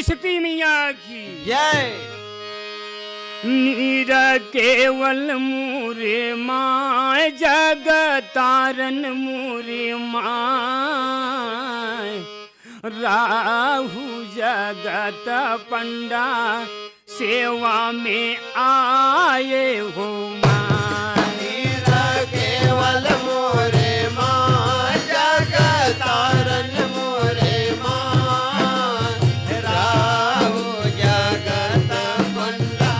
बोली सती मैया की जय। नीर केवल मूरे माय जग तारन मूरे माय राहु जगत पंडा सेवा में आए हो नीर केवल मोरे माँ जग तारन मोरे माँ राहु जगत पंडा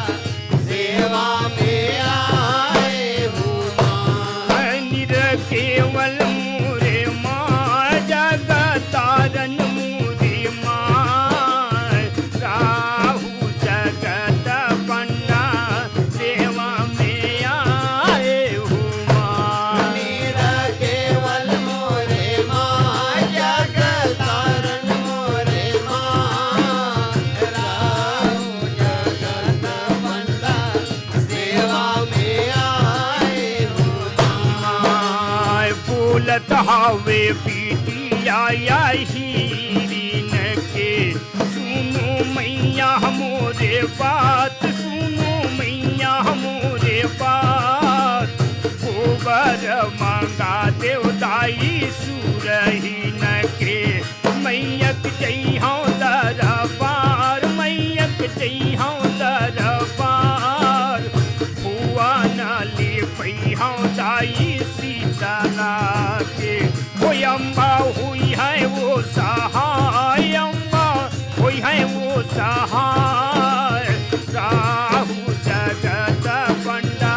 सेवा में आए हो माँ। नीर केवल मूरे माँ जग तारन मूरे माँ राहु जगत पंडा सेवा में आए हो माँ। नीर केवल मोरे माँ जग तारन मोरे माँ राहु जगत पंडा सेवा में आए हो माय बोलत हावे पीटिया या हीरिन के सुनो मैया मोरे बात सुनो मैया मोरे बात गोबर मांगा देवदाई सुरहीन के मैयक जइहौ दरबार मैयक जइहौ दरबार हुआ नाली पैहौ दाई सीताला के कोई अम्बा हुई है वो सहाय अम्बा हुई है वो सहाय राहु जगत पंडा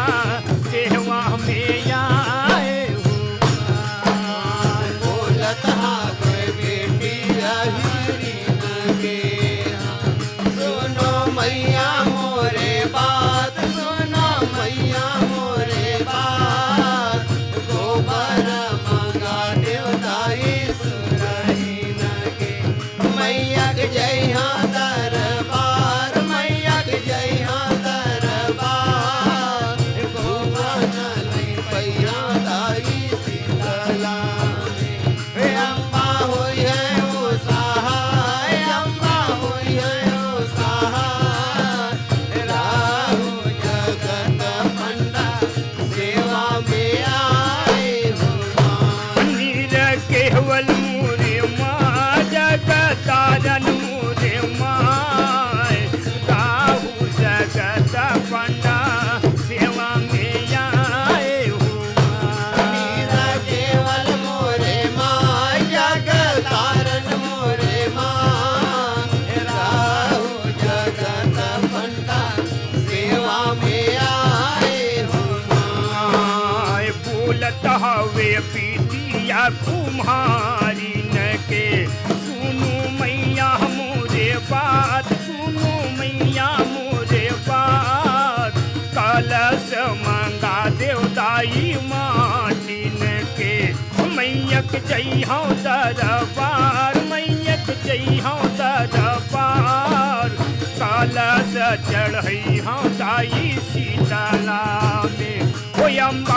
सेवा में आए हो बोलत हावे बेटी हीरिन के सुनो मैया मोरे बात सुनो मैया मोरे बात गोबर मंगा देवदाई सुरहीन के मैया के जय हाँ दरबार मैया के जय हाँ दरबार गोबर नली पैया दाई शीतला में अम्बा होई है वो सहाय अम्बा होई है वो सहाय राहु जगत पंडा सेवा में आए हो माँ। नीर केवल मूरे माँ जग तारन मूरे माँ राहु जगत पंडा सेवा में आए हो नीर केवल मोरे माँ जग तारन मोरे माँ राहु जगत पंडा सेवा में आए हो माँ। आय बोलत हवे पीतिया कुम्हारी न के सुनो मैया मोरे बात सुनो मैया मोरे बात कलश मांगा देवदाई माटी न के मैयक जइहौ दरबार मैयक जइहौ दरबार कलश चढ़इहौ दाई सीतला में कोई अम्बा